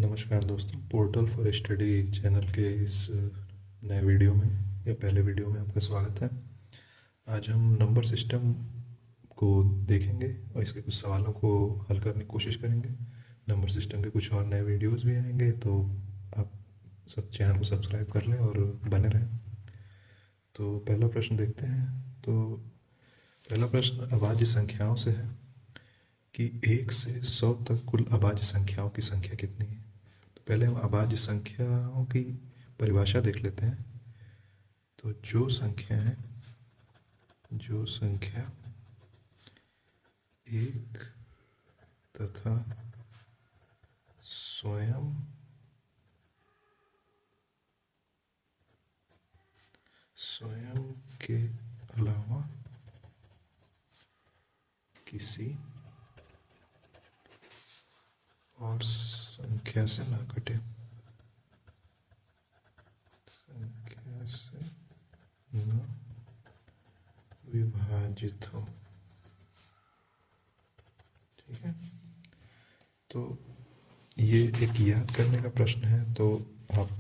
नमस्कार दोस्तों, portal for study channel के इस नए वीडियो में या पहले वीडियो में आपका स्वागत है। आज हम नंबर सिस्टम को देखेंगे और इसके कुछ सवालों को हल करने की कोशिश करेंगे। नंबर सिस्टम के कुछ और नए वीडियोस भी आएंगे, तो आप सब चैनल को सब्सक्राइब कर लें और बने रहें। तो पहला प्रश्न देखते हैं। तो पहला प्रश्न अभाज्य संख्याओं से है कि 1 से 100 तक कुल अभाज्य संख्याओं की संख्या कितनी है। तो पहले हम अभाज्य संख्याओं की परिभाषा देख लेते हैं। तो जो संख्या एक तथा स्वयं के अलावा किसी और संख्या से ना कटे, संख्या से न विभाजित हो। ठीक है, तो ये एक याद करने का प्रश्न है। तो आप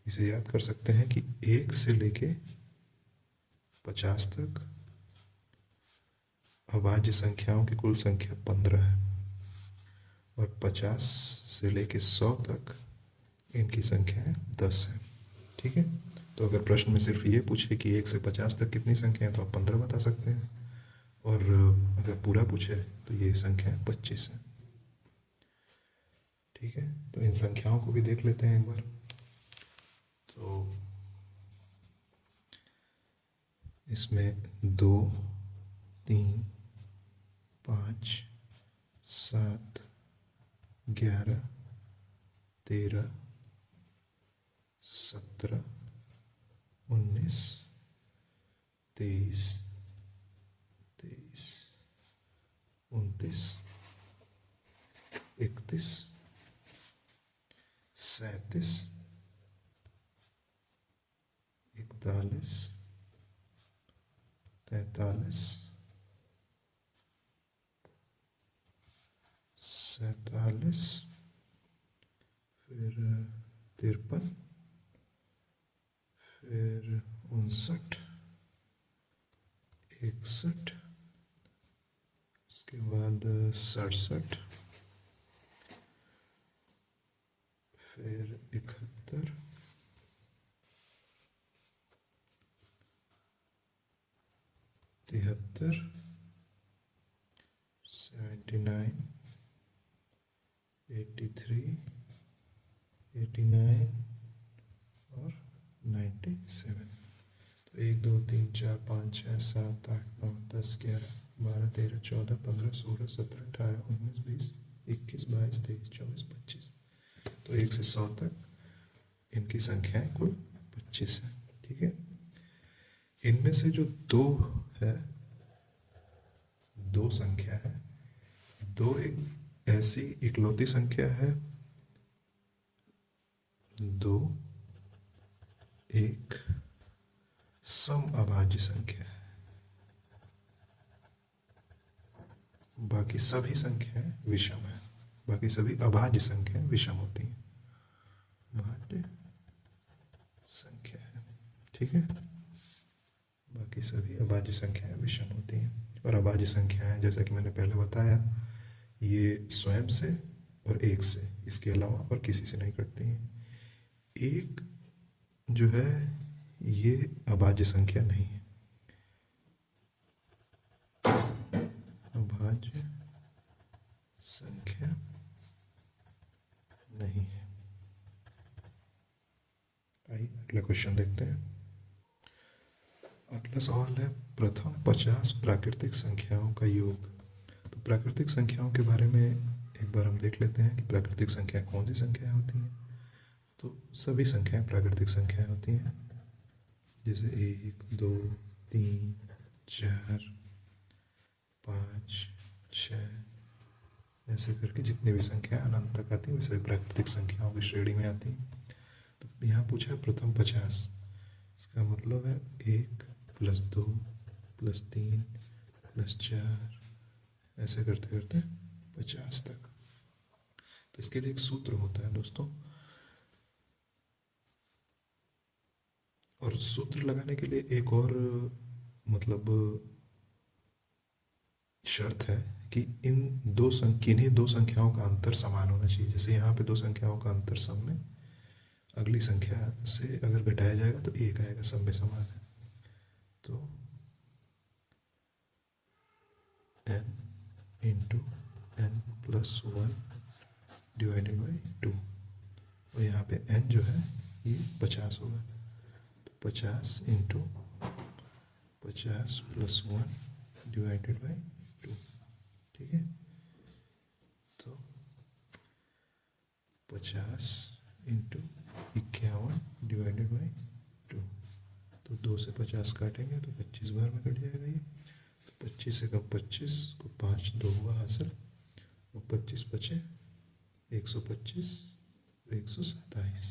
इसे याद कर सकते हैं कि 1 से लेके 50 तक अभाज्य संख्याओं की कुल संख्या 15 है और 50 से लेके 100 तक इनकी संख्या 10 है। ठीक है, तो अगर प्रश्न में सिर्फ ये पूछे कि 1 से 50 तक कितनी संख्या है तो आप 15 बता सकते हैं, और अगर पूरा पूछे तो ये संख्या 25 है। ठीक है, तो इन संख्याओं को भी देख लेते हैं एक बार। तो इसमें 2, 3, 5, 7, 11, 13, 17, 19, 23, 29, 31, 37, 41, 43, 47, फिर 53, फिर 59, 61, उसके बाद 67, फिर 71, 73, 79, 83, 89 और 97। तो 1, 2, 3, 4, 5, 6, 7, 8, 9, 10, 11, 12, 13, 14, 15, 16, 17, 18, 19, 20, 21, 22, 23, 24, 25। तो 1 से 100 तक इनकी संख्याएं कुल 25 है। ठीक है, इनमें से जो दो है, दो संख्या है, दो एक ऐसी इकलौती संख्या है, दो एक सम अभाज्य संख्या है। बाकी सभी संख्याएं विषम है, बाकी सभी अभाज्य संख्याएं विषम होती हैं, भाज्य संख्या है। ठीक है, बाकी सभी अभाज्य संख्याएं विषम होती हैं। और अभाज्य संख्याएं, जैसा कि मैंने पहले बताया, ये स्वयं से और एक से, इसके अलावा और किसी से नहीं कटती हैं। एक जो है ये अभाज्य संख्या नहीं है, अभाज्य संख्या नहीं है। आइए अगला क्वेश्चन देखते हैं। अगला सवाल है प्रथम 50 प्राकृतिक संख्याओं का योग। तो प्राकृतिक संख्याओं के बारे में एक बार हम देख लेते हैं कि प्राकृतिक संख्या कौन सी संख्याएं होती हैं। तो सभी संख्याएं प्राकृतिक संख्याएं होती हैं, जैसे 1, 2, 3, 4, 5, 6, ऐसे करके जितनी भी संख्याएं अनंत तक आती हैं वे सभी प्राकृतिक संख्याओं की श्रेणी में आती हैं। तो यहाँ पूछा है प्रथम 50, इसका मतलब है 1 + 2 + 3 + 4, ऐसे करते करते 50 तक। तो इसके लिए एक सूत्र होता है दोस्तों, और सूत्र लगाने के लिए एक और मतलब शर्त है कि किन्हीं दो संख्याओं का अंतर समान होना चाहिए। जैसे यहाँ पे दो संख्याओं का अंतर सम में अगली संख्या से अगर घटाया जाएगा तो एक आएगा, सम में समान है। तो n into n plus one divided by two, और यहाँ पे n जो है ये 50 होगा। तो 50 into 50 plus one divided by to, ठीक है। तो 50 इंटू 51 डिवाइडेड बाई टू, तो 2 से 50 काटेंगे तो 25 बार में कट जाएगा ये। तो 25 से कम 25 को 5 2 हुआ हासिल, और 25 बचे 125 और 127,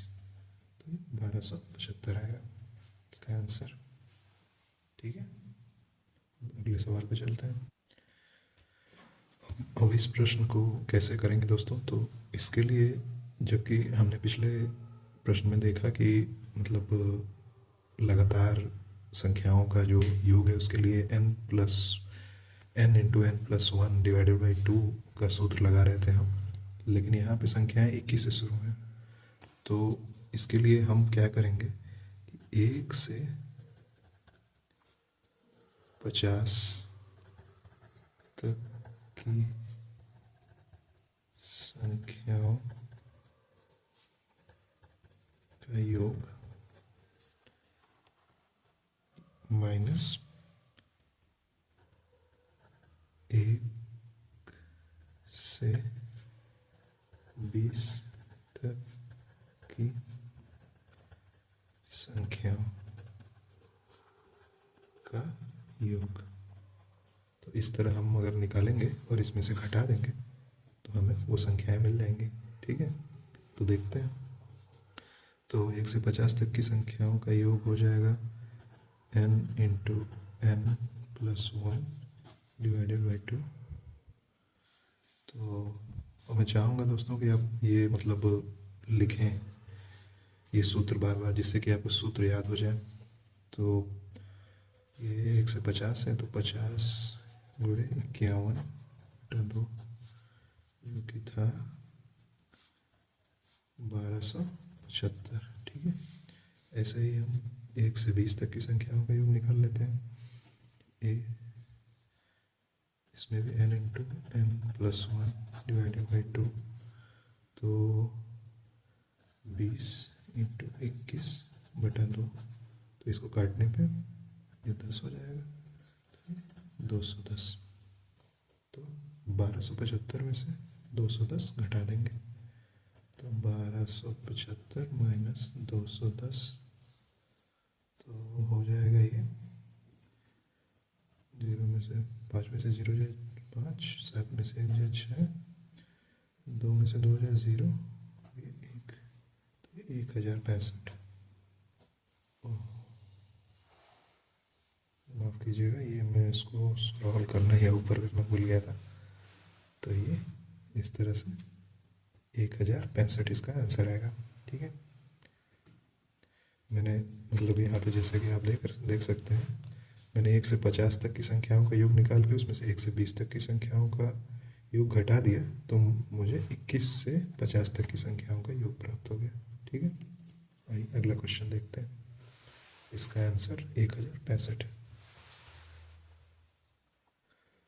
तो ये 1275 आएगा इसका आंसर, ठीक है। अगले सवाल पे चलते हैं। अब इस प्रश्न को कैसे करेंगे दोस्तों, तो इसके लिए जबकि हमने पिछले प्रश्न में देखा कि मतलब लगातार संख्याओं का जो योग है उसके लिए n into n plus one divided by two का सूत्र लगा रहे थे हम, लेकिन यहाँ पे संख्याएं 21 से शुरू हैं। तो इसके लिए हम क्या करेंगे कि 1 से 50 तक की संख्याओं का योग माइनस 1 से 20 तक की संख्याओं का योग। तो इस तरह हम अगर निकालेंगे और इसमें से घटा देंगे तो हमें वो संख्याएं मिल जाएंगी, ठीक है। तो देखते हैं। तो 1 से 50 तक की संख्याओं का योग हो जाएगा n into n plus one divided by two. तो मैं चाहूँगा दोस्तों कि आप ये मतलब लिखें ये सूत्र बार बार, जिससे कि आपको सूत्र याद हो जाए। तो ये 1 से 50 है, तो 50 गुणे 51 बटा 2 जो कि था 1275, ठीक है। ऐसे ही हम 1 से 20 तक की संख्याओं का योग निकाल लेते हैं। इसमें भी n into n plus one divided by two, तो 20 इंटू 21 बटा 2, तो इसको काटने पे ये 10 हो जाएगा, तो 210। तो 1275 में से 210 घटा देंगे, तो 1275 माइनस 210, तो हो जाएगा ये 0 में से 5 में से 0 जाए 5, 7 में से 1 जाए 6, 2 में से 2 जाए 0, ये 1, तो ये 1065। माफ़ कीजिएगा, ये मैं इसको स्क्रॉल करना या ऊपर करना भूल गया था। तो ये इस तरह से 1065 इसका आंसर आएगा, ठीक है। मैंने मतलब यहाँ पे जैसे कि आप देख सकते हैं, मैंने 1 से 50 तक की संख्याओं का योग निकाल के उसमें से 1 से 20 तक की संख्याओं का योग घटा दिया, तो मुझे 21 से 50 तक की संख्याओं का योग प्राप्त हो गया, ठीक है। आइए अगला क्वेश्चन देखते हैं। इसका आंसर 1065 है।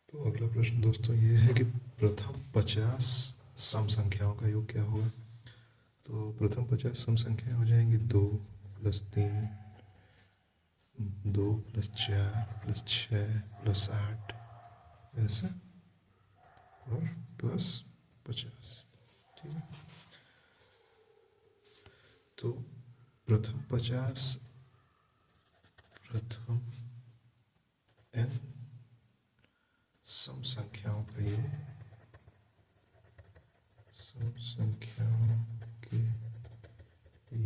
तो अगला प्रश्न दोस्तों ये है कि प्रथम 50 सम संख्याओं का योग क्या होगा। तो प्रथम 50 सम संख्याएं हो जाएंगी 2 प्लस 3, 2 प्लस 4 प्लस 6 प्लस 8, ऐसा, और प्लस 50, ठीक है। तो प्रथम n सम संख्याओं का ये सम संख्याओं के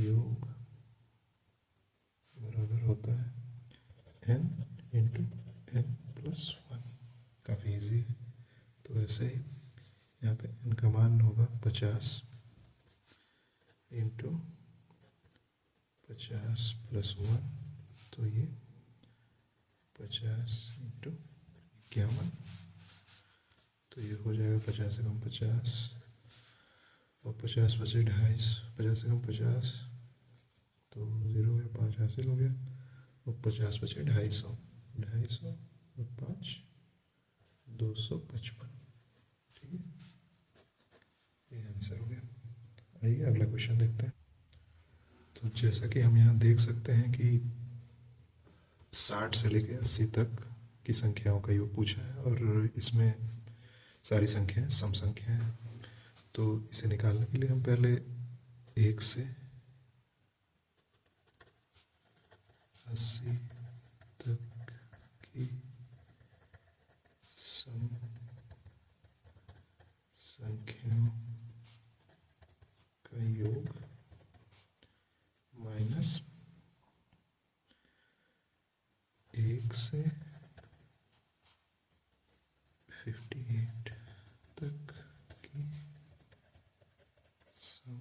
योग बराबर होता है n into n plus one. काफ़ी ईजी है। तो ऐसे ही यहाँ पे n का मान होगा 50 इंटू 50 प्लस 1, तो ये 50 इंटू 51, तो ये हो जाएगा 50 से कम 50 और 50 बचे 250, 50 से कम 50 तो 0 हो गया, 5 हासिल हो गया और 50 बचे 250, 250 और 5 255। ठीक है, ये आंसर हो गया। आइए अगला क्वेश्चन देखते हैं। तो जैसा कि हम यहाँ देख सकते हैं कि 60 से लेकर 80 तक की संख्याओं का योग पूछा है और इसमें सारी संख्याएं सम संख्याएं हैं। तो इसे निकालने के लिए हम पहले 1 से 80 तक की सम संख्याओं का योग माइनस 1 से 58 तक की सम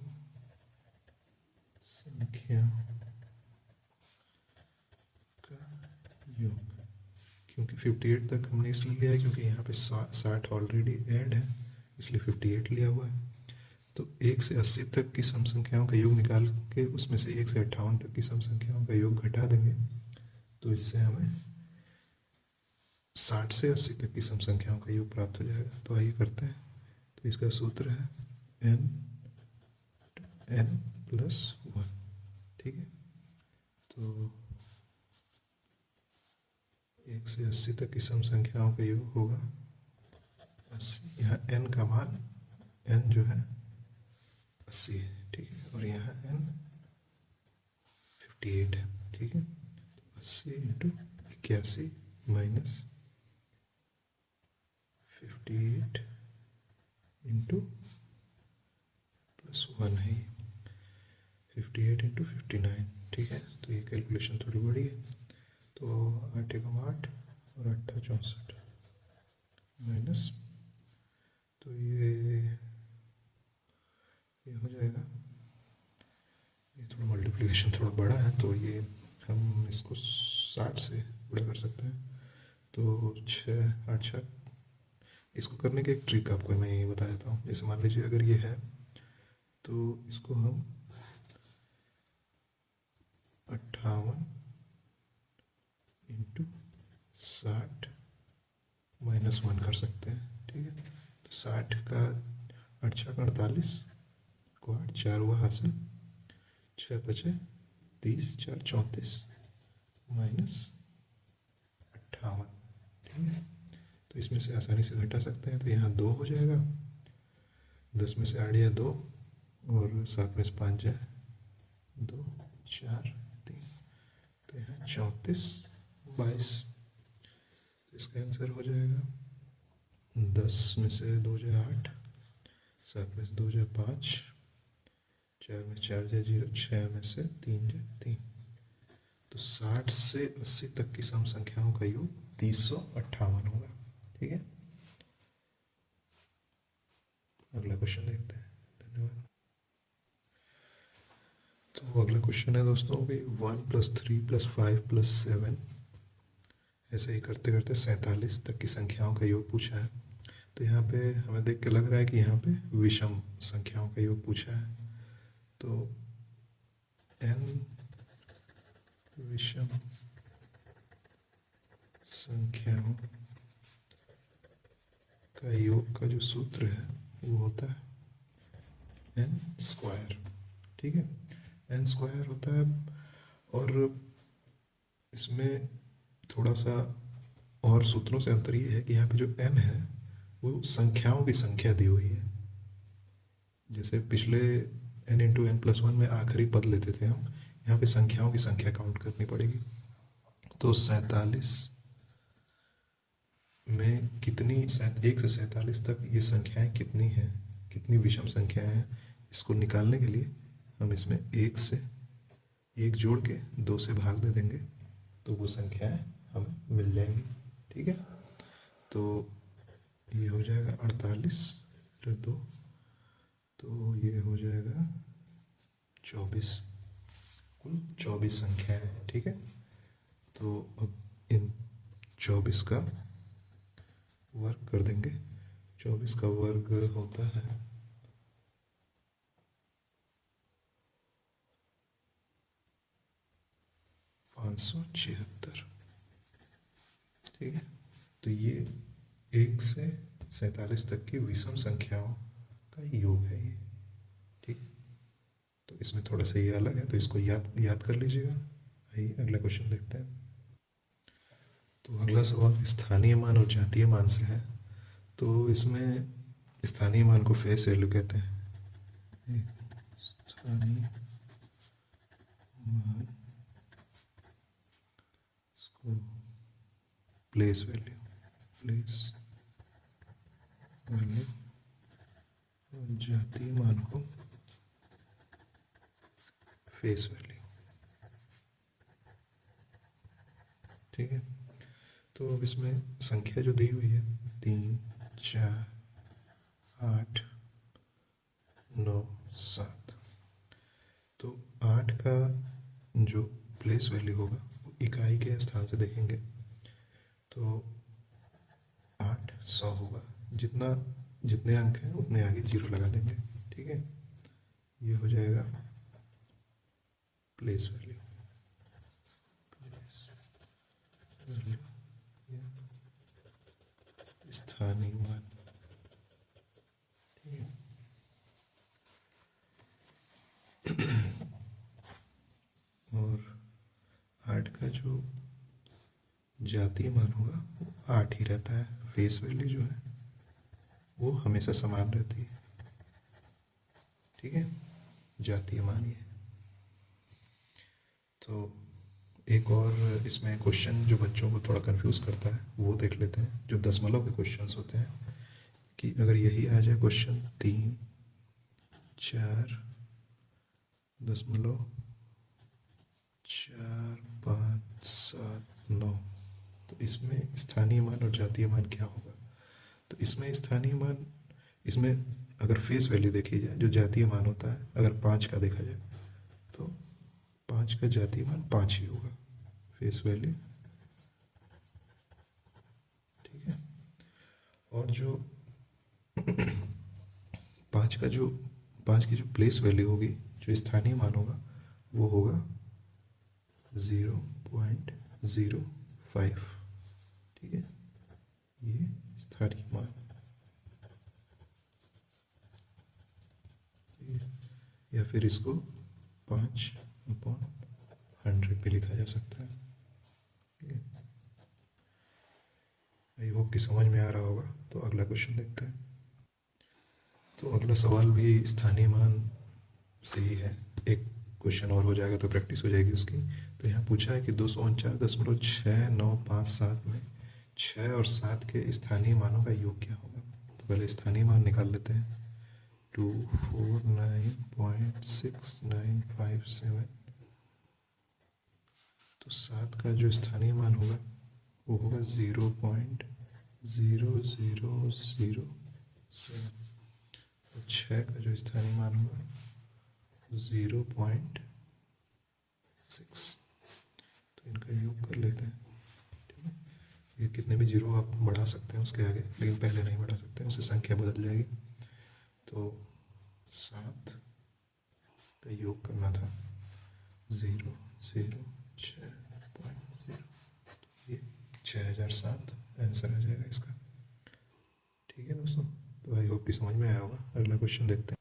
संख्याओं का योग। क्योंकि 58 तक हमने इसलिए लिया है क्योंकि यहाँ पे 60 ऑलरेडी ऐड है, इसलिए 58 लिया हुआ है। तो 1 से 80 तक की सम संख्याओं का योग निकाल के उसमें से 1 से 58 तक की सम संख्याओं का योग घटा देंगे, तो इससे हमें 60 से 80 तक की सम संख्याओं का योग प्राप्त हो जाएगा। तो आइए करते हैं। तो इसका सूत्र है n प्लस 1। ठीक है, तो 1 से 80 तक की सम संख्याओं का योग होगा 80। यहाँ n का मान n जो है 80 है। ठीक है, और यहाँ n 58 है। ठीक है, 80 इंटू 81 माइनस 58 इंटू प्लस 1 है, 58 इंटू 59। ठीक है, तो ये कैलकुलेशन थोड़ी बड़ी है। तो 8 एकम 8 और 8 64 माइनस, तो ये हो जाएगा, ये थोड़ा मल्टीप्लिकेशन थोड़ा बड़ा है तो ये हम इसको 60 से गुणा कर सकते हैं। तो 6 8 6, इसको करने की एक ट्रिक आपको मैं ये बता देता हूँ। जैसे मान लीजिए अगर ये है तो इसको हम 58 इंटू 60 माइनस 1 कर सकते हैं। ठीक है, तो 60 का 8 6 48 को 8 4 हुआ हासिल, 6 बचे 30 4 34 माइनस 58। ठीक है, तो इसमें से आसानी से घटा सकते हैं। तो यहाँ 2 हो जाएगा, 10 में से 8 या 2 और 7 में से 5 जाए 2 4 3, तो यहाँ 34 22। तो इसका आंसर हो जाएगा 10 में से 2 जाए 8, 7 में से 2 जाए 5, 4 में 4 जाए 0, 6 में से 3 जाए 3। तो 60 से 80 तक की सम संख्याओं का योग 358 होगा। ठीक है, अगला क्वेश्चन देखते हैं। धन्यवाद। तो अगला क्वेश्चन है दोस्तों कि 1 + 3 + 5 + 7, ऐसे ही करते करते 47 तक की संख्याओं का योग पूछा है। तो यहाँ पे हमें देख के लग रहा है कि यहाँ पे विषम संख्याओं का योग पूछा है। तो n विषम संख्याओं का योग का जो सूत्र है वो होता है n²। ठीक है, n² होता है। और इसमें थोड़ा सा और सूत्रों से अंतर ये है कि यहाँ पे जो n है वो संख्याओं की संख्या दी हुई है। जैसे पिछले n इंटू n प्लस 1 में आखिरी पद लेते थे हम, यहाँ पे संख्याओं की संख्या काउंट करनी पड़ेगी। तो 47 में कितनी 1 से 47 तक ये संख्याएं कितनी हैं, कितनी विषम संख्याएं हैं, इसको निकालने के लिए हम इसमें 1 से 1 जोड़ के 2 से भाग दे देंगे तो वो संख्याएं हमें मिल जाएंगी। ठीक है, तो ये हो जाएगा 48 + 2, तो 24, कुल 24 संख्या है। ठीक है, तो अब इन 24 का वर्ग कर देंगे। 24 का वर्ग होता है 576। ठीक है, तो ये 1 से 47 तक की विषम संख्याओं का योग है ये। ठीक, तो इसमें थोड़ा सा ये अलग है, तो इसको याद याद कर लीजिएगा। आइए अगला क्वेश्चन देखते हैं। तो अगला सवाल स्थानीय मान और जातीय मान से है। तो इसमें स्थानीय मान को फेस वैल्यू कहते हैं। स्थानीय मान, इसको प्लेस वैल्यू, प्लेस वैल्यू, और जातीय मान को फेस वैल्यू। ठीक है, तो अब इसमें संख्या जो दी हुई है 3, 4, 8, 9, 7, तो 8 का जो प्लेस वैल्यू होगा वो इकाई के स्थान से देखेंगे तो 8 100 होगा। जितना जितने अंक हैं उतने आगे जीरो लगा देंगे। ठीक है, ये हो जाएगा प्लेस वैल्यू, प्लेस वैल्यू या स्थानीय मान। ठीक है, और 8 का जो जातीय मान होगा वो 8 ही रहता है। फेस वैल्यू जो है वो हमेशा समान रहती है। ठीक है, जातीय मान ये है। तो एक और इसमें क्वेश्चन जो बच्चों को थोड़ा कंफ्यूज करता है वो देख लेते हैं। जो दशमलव के क्वेश्चंस होते हैं कि अगर यही आ जाए क्वेश्चन 3, 4, 0.4, 5, 7, 9, तो इसमें स्थानीय मान और जातीय मान क्या होगा? तो इसमें स्थानीय मान, इसमें अगर फेस वैल्यू देखी जाए, जो जातीय मान होता है, अगर 5 का देखा जाए तो 5 का जातीय मान 5 ही होगा फेस वैल्यू। ठीक है, और जो 5 का जो 5 की जो प्लेस वैल्यू होगी, जो स्थानीय मान होगा, वो होगा 0.05। ठीक है, ये स्थानीय मान, या फिर इसको 5/100 भी लिखा जा सकता है। ठीक है, आई होप कि समझ में आ रहा होगा। तो अगला क्वेश्चन देखते हैं। तो अगला सवाल भी स्थानीय मान से ही है। एक क्वेश्चन और हो जाएगा तो प्रैक्टिस हो जाएगी उसकी। तो यहाँ पूछा है कि 249.6957 में 6 और 7 के स्थानीय मानों का योग क्या होगा। तो पहले स्थानीय मान निकाल लेते हैं। 249.6957, तो 7 का जो स्थानीय मान होगा वो होगा 0.0007, और 6 का जो स्थानीय मान होगा 0.6। तो इनका योग कर लेते हैं। ठीक है, ये कितने भी जीरो आप बढ़ा सकते हैं उसके आगे, लेकिन पहले नहीं बढ़ा सकते, उससे संख्या बदल जाएगी। तो 7 का योग करना था 0.006, ये 6007 आंसर आ जाएगा इसका। ठीक है दोस्तों, तो आई होप कि समझ में आया होगा। अगला क्वेश्चन देखते हैं।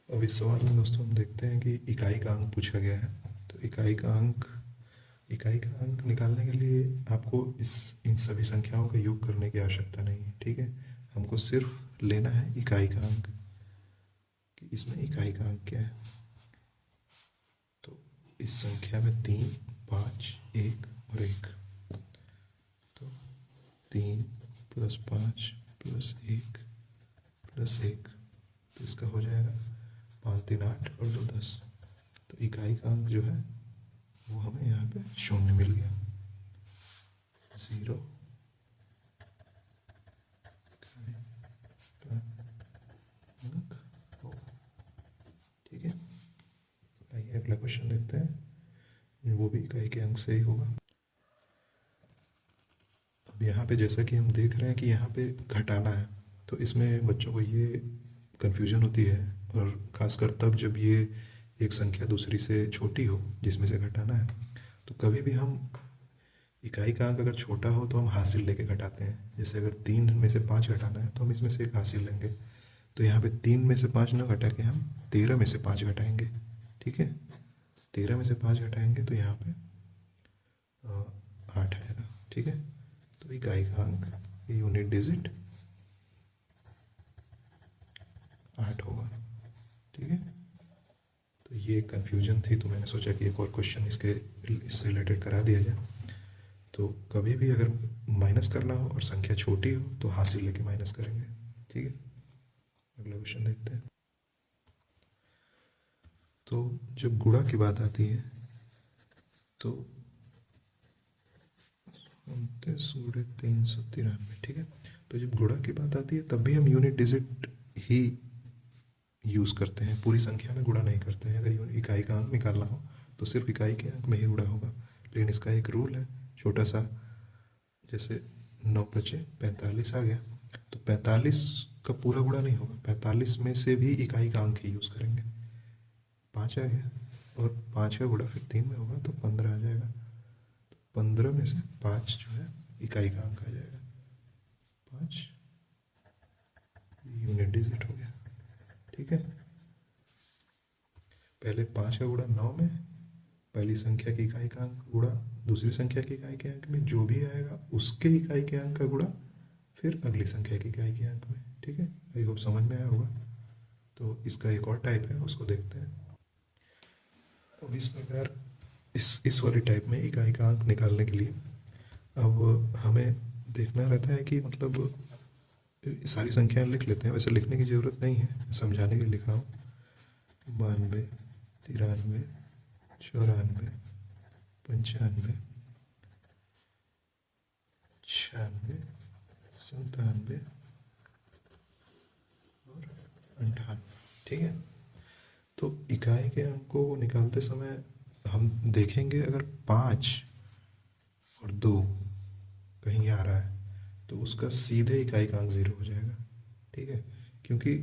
अब इस सवाल में दोस्तों हम देखते हैं कि इकाई का अंक पूछा गया है। तो इकाई का अंक निकालने के लिए आपको इन सभी संख्याओं का योग करने की आवश्यकता नहीं है। ठीक है, हमको सिर्फ लेना है इकाई का अंक, कि इसमें इकाई का अंक क्या है। तो इस संख्या में 3, 5, 1 और 1, तो 3 + 5 + 1 + 1, तो इसका हो जाएगा 5, 3, 8 और 2, 10। तो इकाई का अंक जो है वो हमें यहाँ पे 0 मिल गया। 0 इकाई का अंक होगा। ठीक है, अगला क्वेश्चन देखते हैं, वो भी इकाई के अंक से ही होगा। अब यहाँ पे जैसा कि हम देख रहे हैं कि यहाँ पे घटाना है, तो इसमें बच्चों को ये कन्फ्यूजन होती है, और ख़ासकर तब जब ये एक संख्या दूसरी से छोटी हो जिसमें से घटाना है। तो कभी भी हम इकाई का अंक अगर छोटा हो तो हम हासिल लेके घटाते हैं। जैसे अगर 3 में से 5 घटाना है तो हम इसमें से एक हासिल लेंगे। तो यहाँ पे 3 में से 5 ना घटा के हम 13 में से 5 घटाएंगे। ठीक है, 13 में से 5 घटाएंगे तो यहाँ पे 8 आएगा। ठीक है, तो इकाई का अंक, यूनिट डिजिट 8 होगा। ठीक है, तो ये कन्फ्यूजन थी, तो मैंने सोचा कि एक और क्वेश्चन इससे रिलेटेड करा दिया जाए। तो कभी भी अगर माइनस करना हो और संख्या छोटी हो तो हासिल लेके माइनस करेंगे। ठीक है, अगला क्वेश्चन देखते हैं। तो जब गुणा की बात आती है तो 29,393। ठीक है, तो जब गुणा की बात आती है तब भी हम यूनिट डिजिट ही यूज़ करते हैं, पूरी संख्या में गुणा नहीं करते हैं। अगर इकाई का अंक निकालना हो तो सिर्फ इकाई के अंक में ही गुणा होगा। लेकिन इसका एक रूल है छोटा सा, जैसे 9 बचे 45 आ गया, तो 45 का पूरा गुणा नहीं होगा, 45 में से भी इकाई का अंक ही यूज़ करेंगे। 5 आ गया और 5 का गुणा फिर 3 में होगा तो 15 आ जाएगा। तो 15 में से 5 जो है इकाई का अंक आ जाएगा। 5 यूनिट डिजिट हो गया। ठीक है, पहले 5 का गुणा 9 में, पहली संख्या की इकाई का अंक गुणा दूसरी संख्या की इकाई के अंक में, जो भी आएगा उसके इकाई के अंक का गुणा फिर अगली संख्या की इकाई के अंक में। ठीक है, आई होप समझ में आया होगा। तो इसका एक और टाइप है, उसको देखते हैं। अब इस प्रकार इस वाली टाइप में इकाई का अंक निकालने के लिए अब हमें देखना रहता है कि मतलब सारी संख्याएं लिख लेते हैं, वैसे लिखने की ज़रूरत नहीं है, समझाने के लिए लिख रहा हूँ। 92, 93, 94, 95, 96, 97 और 98। ठीक है, तो इकाई के अंक को निकालते समय हम देखेंगे, अगर 5 और 2 कहीं आ रहा है तो उसका सीधे इकाई का अंक 0 हो जाएगा। ठीक है, क्योंकि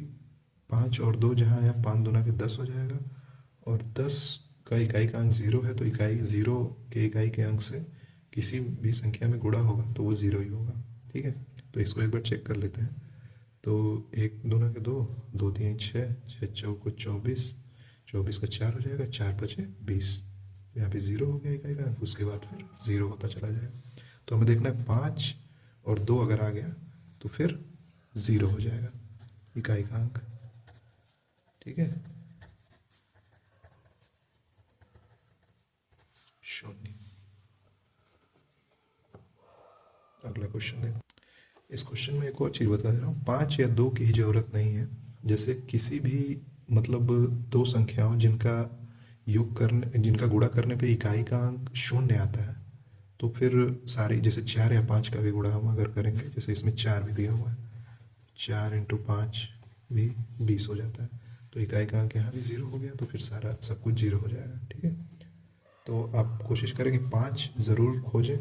5 और 2 जहाँ आया 5 दूना के 10 हो जाएगा, और 10 का इकाई का अंक 0 है, तो इकाई 0 के इकाई के अंक से किसी भी संख्या में गुणा होगा तो वो 0 ही होगा। ठीक है, तो इसको एक बार चेक कर लेते हैं। तो 1 दूना के 2, 2 3 6, 6 चौको 24, 24 का 4 हो जाएगा, 4 बचे 20। यहाँ पे 0 हो गया इकाई का अंक, उसके बाद फिर 0 होता चला जाएगा। तो हमें देखना है 5 और 2 अगर आ गया तो फिर 0 हो जाएगा इकाई का अंक। ठीक है, 0। अगला क्वेश्चन देख। इस क्वेश्चन में एक और चीज़ बता दे रहा हूँ, 5 या 2 की ही जरूरत नहीं है। जैसे किसी भी मतलब दो संख्याओं जिनका योग करने, जिनका गुणा करने पे इकाई का अंक 0 आता है, तो फिर सारी, जैसे 4 या 5 का भी गुणा हम अगर करेंगे, जैसे इसमें 4 भी दिया हुआ है, 4 × 5 भी 20 हो जाता है, तो इकाई का अंक यहाँ भी 0 हो गया, तो फिर सारा सब कुछ 0 हो जाएगा। ठीक है, तो आप कोशिश करें कि 5 ज़रूर खोजें,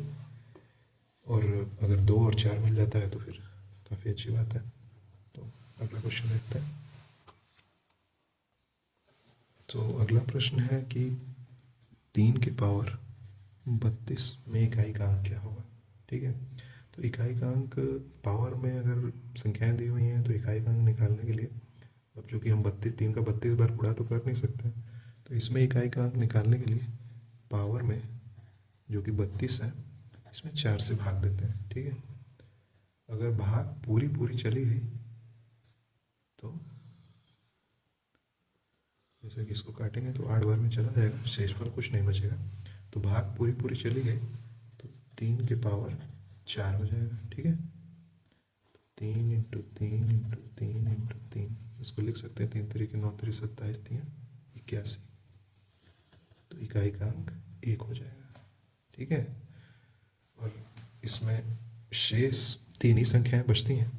और अगर 2 और 4 मिल जाता है तो फिर काफ़ी अच्छी बात है। तो अगला क्वेश्चन देखते हैं। तो अगला प्रश्न है कि 3 के पावर 32 में इकाई का अंक क्या होगा। ठीक है, तो इकाई का अंक पावर में अगर संख्याएं दी हुई हैं तो इकाई का अंक निकालने के लिए, अब जो कि हम 3 का 32 बार गुणा तो कर नहीं सकते, तो इसमें इकाई का अंक निकालने के लिए पावर में जो कि 32 है, इसमें 4 से भाग देते हैं। ठीक है, अगर भाग पूरी पूरी चली गई तो जैसे कि इसको काटेंगे तो 8 बार में चला जाएगा, शेषफल कुछ नहीं बचेगा। तो भाग पूरी पूरी चली गई तो 3 के पावर 4 हो जाएगा। ठीक है, 3 × 3 × 3 × 3, इसको लिख सकते हैं 3 3 के 9 3 27 3 81, तो इकाई का अंक 1 हो जाएगा। ठीक है, और इसमें शेष 3 ही संख्याएं बचती हैं,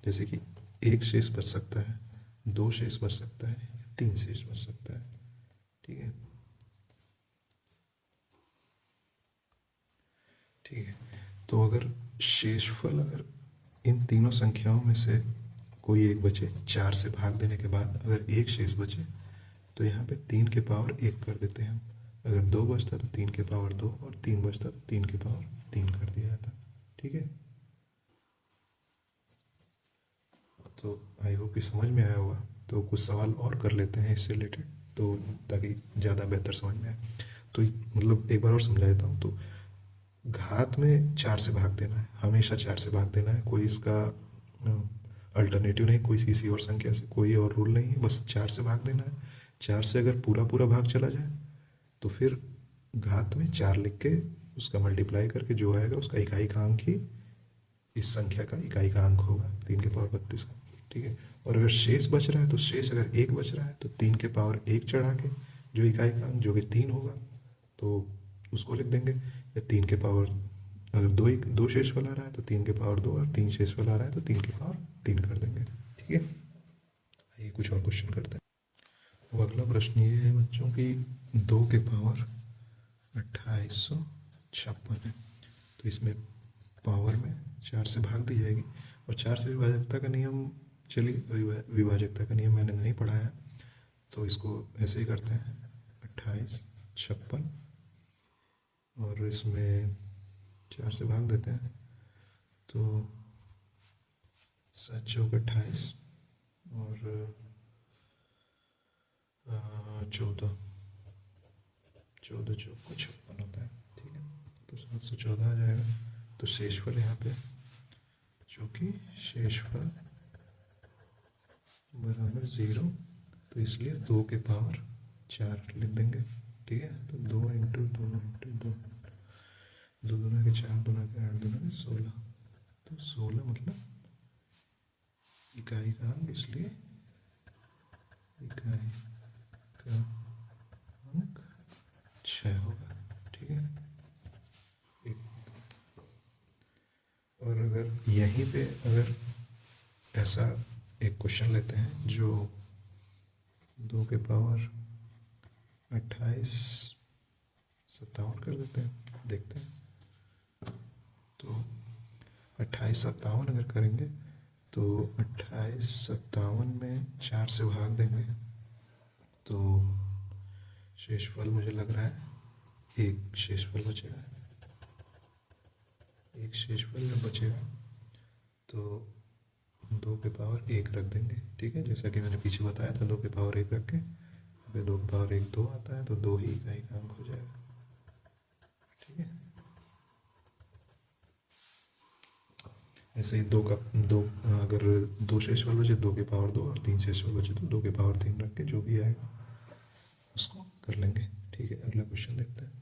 जैसे कि 1 शेष बच सकता है, 2 शेष बच सकता है, 3 शेष बच सकता है। ठीक है, तो अगर शेषफल अगर इन तीनों संख्याओं में से कोई एक बचे, 4 से भाग देने के बाद अगर एक शेष बचे, तो यहाँ पे 3 के पावर 1 कर देते हैं हम। अगर 2 बचता तो 3 के पावर 2, और 3 बचता तो 3 के पावर 3 कर दिया जाता। ठीक है, तो आई होप कि समझ में आया होगा। तो कुछ सवाल और कर लेते हैं इससे रिलेटेड, तो ताकि ज़्यादा बेहतर समझ में आए। तो मतलब एक बार और समझा देता हूँ। तो घात में 4 से भाग देना है, हमेशा 4 से भाग देना है, कोई इसका अल्टरनेटिव नहीं, कोई किसी और संख्या से, कोई और रूल नहीं है, बस 4 से भाग देना है। 4 से अगर पूरा पूरा भाग चला जाए तो फिर घात में 4 लिख के उसका मल्टीप्लाई करके जो आएगा उसका इकाई का अंक ही इस संख्या का इकाई का अंक होगा, 3 के पावर 32 का। ठीक है, और अगर शेष बच रहा है तो शेष अगर 1 बच रहा है तो 3 के पावर 1 चढ़ा के जो इकाई का अंक जो कि 3 होगा तो उसको लिख देंगे। या 3 के पावर अगर दो शेष वाला आ रहा है तो 3 के पावर 2, और 3 शेष वाला आ रहा है तो 3 के पावर 3 कर देंगे। ठीक है, आइए कुछ और क्वेश्चन करते हैं। अब अगला प्रश्न ये है बच्चों की 2 के पावर 2856 है, तो इसमें पावर में 4 से भाग दी जाएगी। और 4 से विभाजकता का नियम, चलिए विभाजकता का नियम मैंने नहीं पढ़ा है तो इसको ऐसे ही करते हैं, 2856 और इसमें 4 से भाग देते हैं तो 7 चौक 28 और 14 चौक को 56 होता है। ठीक है, तो 714 आ जाएगा। तो शेषफल यहाँ पे जो कि शेषफल बराबर 0, तो इसलिए 2 के पावर 4 लिख देंगे। ठीक है, तो 2 इंटू 2 इंटू 2, 2 दूना के 4, दूना के 8, दूना के 16, तो 16 मतलब इकाई का अंक, इसलिए इकाई का अंक 6 होगा। ठीक है, और अगर यहीं पे अगर ऐसा एक क्वेश्चन लेते हैं जो 2 के पावर 28 57 कर देते हैं, देखते हैं। तो 28 57 अगर करेंगे तो 28 57 में 4 से भाग देंगे तो शेषफल मुझे लग रहा है एक शेषफल बचेगा, एक शेषफल जब बचेगा तो 2 के पावर 1 रख देंगे। ठीक है, जैसा कि मैंने पीछे बताया था, 2 के पावर 1 रख के अगर 2 के पावर 1 2 आता है तो 2 ही इकाई का अंक हो जाएगा। ठीक है, ऐसे ही 2 अगर 2 शेषफल बचे 2 के पावर 2 और 3 शेषफल बचे तो 2 के पावर 3 रख के जो भी आएगा उसको कर लेंगे। ठीक है, अगला क्वेश्चन देखते हैं।